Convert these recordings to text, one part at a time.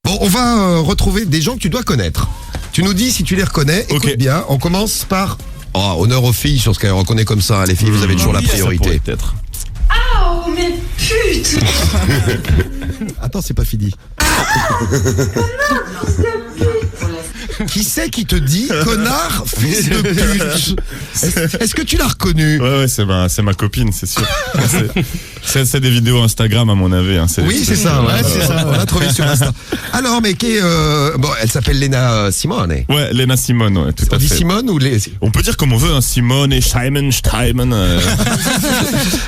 Bon, on va retrouver des gens que tu dois connaître. Tu nous dis si tu les reconnais. Écoute bien, on commence par... Oh, honneur aux filles sur Skyrock, on est comme ça, hein, les filles, vous avez toujours la priorité. Peut-être. Oh, mais putain. Attends, c'est pas fini. Qui c'est qui te dit connard, fils de pute? Est-ce que tu l'as reconnu? Ouais, c'est ma copine, c'est sûr. C'est des vidéos Instagram à mon avis. Hein. Oui, c'est ça. Ouais, c'est ça. On l'a trouvé sur Insta. Alors, mais bon, elle s'appelle Lena Simone. Ouais, Lena Simone, ouais, tout à fait. On dit Simone ou les... On peut dire comme on veut, hein, Simone et Steinman.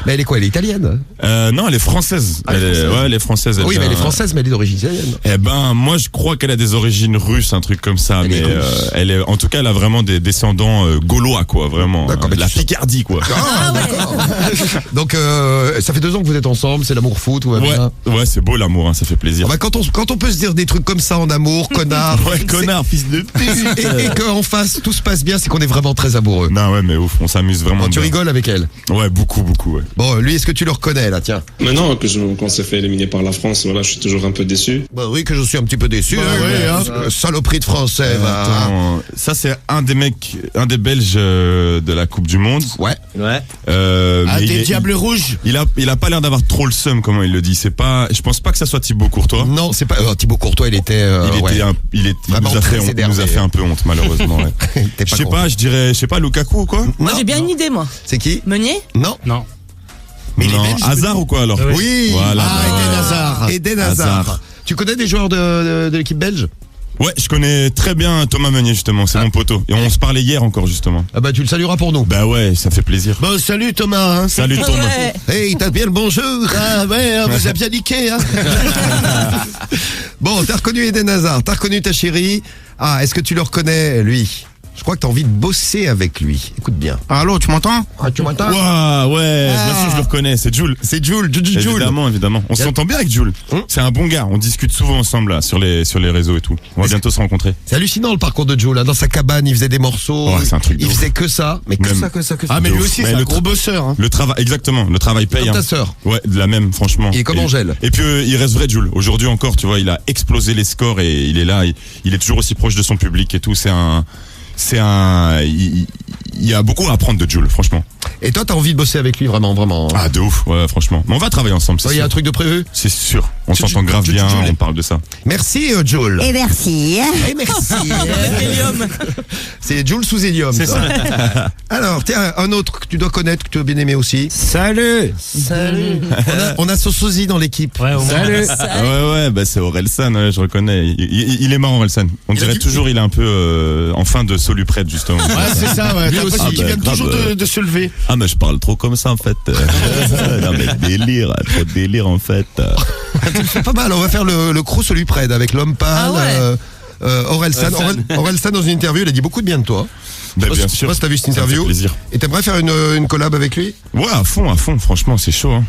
Mais elle est quoi? Elle est italienne? Non, elle est française. Ah, elle est française. Oui, mais elle est française, mais elle est d'origine italienne. Eh ben, moi, je crois qu'elle a des origines russes, un truc comme ça. En tout cas, elle a vraiment des descendants gaulois, quoi, vraiment. La Picardie, quoi. Ah, d'accord. Donc, ça fait 2 ans que vous êtes ensemble, c'est l'amour fou, tout va bien. Ouais, c'est beau l'amour, hein, ça fait plaisir. Ah bah, quand on peut se dire des trucs comme ça en amour, connard. Ouais, connard, fils de pute. Et qu'en face, tout se passe bien, c'est qu'on est vraiment très amoureux. Non, ouais, mais ouf, on s'amuse vraiment. Tu rigoles avec elle? Ouais, beaucoup, ouais. Bon, lui, est-ce que tu le reconnais, là, tiens? Maintenant qu'on s'est fait éliminer par la France, voilà, je suis toujours un peu déçu. Bah oui, que je suis un petit peu déçu. Saloperie de français. Attends, ça c'est un des Belges de la Coupe du Monde. Ouais. Des Diables Rouges. Il a pas l'air d'avoir trop le seum, comment il le dit. Je pense pas que ça soit Thibaut Courtois. Non, c'est pas Thibaut Courtois. Il nous a fait un peu honte, malheureusement. Ouais. Je sais pas, Lukaku ou quoi? Moi j'ai bien une idée, moi. C'est qui? Meunier? Non. Mais il est belge. Hazard ou quoi alors? Oui. Voilà. Eden Hazard. Tu connais des joueurs de l'équipe belge? Ouais, je connais très bien Thomas Meunier justement, c'est mon poteau. Et on se parlait hier encore justement. Ah bah tu le salueras pour nous. Bah ouais, ça fait plaisir. Bon, salut Thomas. Salut Thomas. Ouais. Hey, t'as bien le bonjour. Ah ouais, vous avez bien niqué. Hein. Bon, t'as reconnu Eden Hazard, t'as reconnu ta chérie. Ah, est-ce que tu le reconnais, lui? Je crois que t'as envie de bosser avec lui. Écoute bien. Allô, tu m'entends? Ah, tu m'entends? Ouais, bien sûr je le reconnais, c'est Jules. C'est Jules. Évidemment. On s'entend bien avec Jules. C'est un bon gars, on discute souvent ensemble là, sur les réseaux et tout. On va bientôt se rencontrer. C'est hallucinant le parcours de Jules. Là, dans sa cabane, il faisait des morceaux. Ouais, c'est un truc de il ouf. faisait que ça. Mais que ça. Ah, mais lui aussi, c'est un gros bosseur. Hein. Le travail paye. Comme ta sœur. Ouais, de la même, franchement. Il est comme Angèle. Et puis il reste vrai, Jules. Aujourd'hui encore, tu vois, il a explosé les scores et il est là. Il est toujours aussi proche de son public et tout. Il y a beaucoup à apprendre de Jules, franchement. Et toi, t'as envie de bosser avec lui, vraiment? Ah, de ouf, ouais, franchement. Mais on va travailler ensemble, c'est sûr. Il y a un truc de prévu? C'est sûr. On s'entend grave bien, on parle de ça. Merci, Jules. Et merci. Et merci. Hélium. C'est Jules sous hélium. C'est ça. Alors, tiens, un autre que tu dois connaître, que tu as bien aimé aussi. Salut. On a Sosozi dans l'équipe. Ouais, salut. Ouais, bah c'est Orelsan, ouais, je reconnais. Il est marrant, Orelsan. On dirait toujours, il est un peu en fin de Soluprête, justement. Ouais, c'est ça, ouais. T'as l'impression qu'il vient toujours de se lever. Ah, mais je parle trop comme ça, en fait. Non, mais trop de délire, en fait. C'est pas mal, on va faire le crew Soluprête avec l'homme pâle, Orelsan. Orelsan, dans une interview, il a dit beaucoup de bien de toi. Bah, bien Je sais sûr. pas si t'as vu cette Ça me fait interview. plaisir. Et t'aimerais faire une collab avec lui? Ouais, à fond, franchement, c'est chaud. Hein.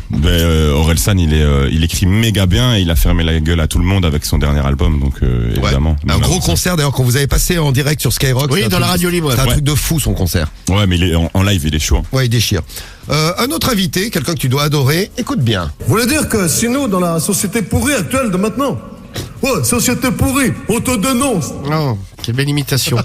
Orelsan, il écrit méga bien et il a fermé la gueule à tout le monde avec son dernier album, donc évidemment. Un gros concert d'ailleurs qu'on vous avez passé en direct sur Skyrock. Oui, dans la radio libre. C'est un truc de fou son concert. Ouais, mais il est en live, il est chaud. Ouais, il déchire. Un autre invité, quelqu'un que tu dois adorer, écoute bien. Vous voulez dire que si nous, dans la société pourrie actuelle de maintenant, ouais, société pourrie, on te dénonce. Oh, quelle belle imitation.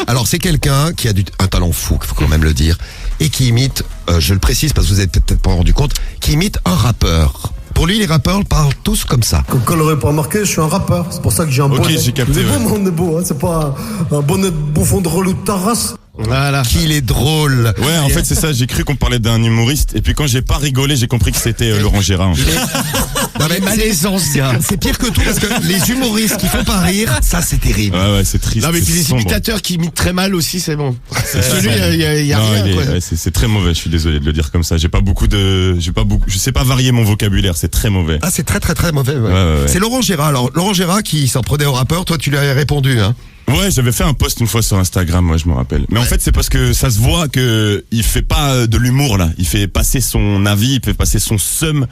Alors c'est quelqu'un qui a un talent fou, il faut quand même le dire, et qui imite, je le précise parce que vous n'êtes peut-être pas rendu compte, qui imite un rappeur. Pour lui, les rappeurs parlent tous comme ça. Comme qu'on l'aurait pas remarqué, je suis un rappeur. C'est pour ça que j'ai un bonnet. j'ai capté. C'est Ouais. beau, mon beau, hein. C'est pas un bonnet de bouffon de relou de ta race. Voilà. Qu'il est drôle. Ouais, en fait, c'est ça, j'ai cru qu'on parlait d'un humoriste, et puis quand j'ai pas rigolé, j'ai compris que c'était Laurent Gérard. En fait. Non, mais malaisant, ce gars. c'est pire que tout parce que les humoristes qui font pas rire, ça c'est terrible. Ouais, c'est triste. Non, mais puis c'est les sombre. imitateurs qui imitent très mal aussi, c'est bon. Celui, il y a Non, rien, quoi. ouais, c'est très mauvais, je suis désolé de le dire comme ça. Je sais pas varier mon vocabulaire, c'est très mauvais. Ah, c'est très très très mauvais. Ouais. Ouais. C'est Laurent Gérard. Alors Laurent Gérard qui s'en prenait au rappeur, toi tu lui avais répondu, hein. Ouais, j'avais fait un post une fois sur Instagram, moi je me rappelle. Mais en fait, c'est parce que ça se voit que il fait pas de l'humour là. Il fait passer son avis, il fait passer son seum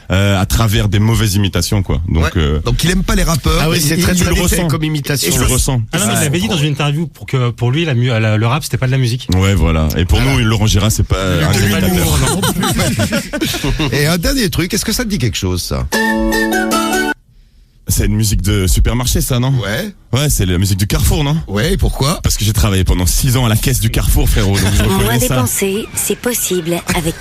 à travers des mauvaises imitations, quoi. Donc, Ouais. Donc il aime pas les rappeurs. Ah oui, c'est très tu le très ressens. comme imitation. tu le ressens. Ah non, mais il l'avait dit dans une interview pour lui, le rap, c'était pas de la musique. Ouais, voilà. Et pour nous, Laurent Gérard, c'est pas un C'est pas imitateur. l'humour, non. Et un dernier truc, est-ce que ça te dit quelque chose ça? C'est une musique de supermarché, ça, non? Ouais. Ouais, c'est la musique du Carrefour, non? Ouais, et pourquoi? Parce que j'ai travaillé pendant 6 ans à la caisse du Carrefour, frérot, donc je Moins reconnais ça. dépensé, c'est possible avec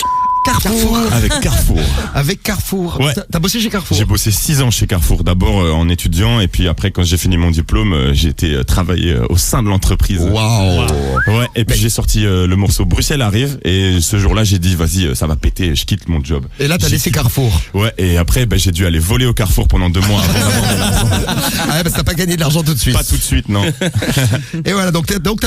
Carrefour. Avec Carrefour. Avec Carrefour. Ouais. T'as bossé chez Carrefour? J'ai bossé 6 ans chez Carrefour, d'abord en étudiant, et puis après, quand j'ai fini mon diplôme, j'ai été travailler au sein de l'entreprise. Waouh. Ouais, et puis j'ai sorti le morceau Bruxelles arrive, et ce jour-là, j'ai dit, vas-y, ça va péter, je quitte mon job. Et là, t'as J'ai laissé quitté. Carrefour. Ouais, et après, j'ai dû aller voler au Carrefour pendant 2 mois avant d'avoir de l'argent. Ah ouais, parce que t'as pas gagné de l'argent tout de suite. Pas tout de suite, non. Et voilà, donc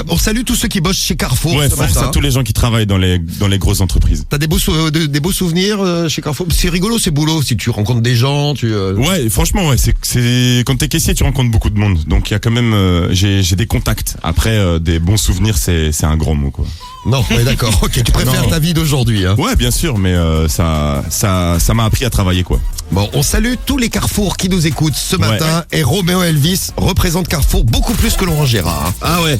on salue tous ceux qui bossent chez Carrefour. Ouais, ce force matin. à tous les gens qui travaillent dans les grosses entreprises. T'as des beaux souvenirs chez Carrefour? C'est rigolo ces boulots, si tu rencontres des gens, Ouais, franchement, ouais, c'est quand t'es caissier, tu rencontres beaucoup de monde. Donc il y a quand même, j'ai des contacts. Après, des bons souvenirs, c'est un grand mot, quoi. Non, ouais, d'accord. Ok, tu préfères Non. ta vie d'aujourd'hui, hein. Ouais, bien sûr, mais ça m'a appris à travailler, quoi. Bon, on salue tous les Carrefour qui nous écoutent ce matin. Et Roméo Elvis représente Carrefour beaucoup plus que Laurent Gérard, hein. Ah ouais.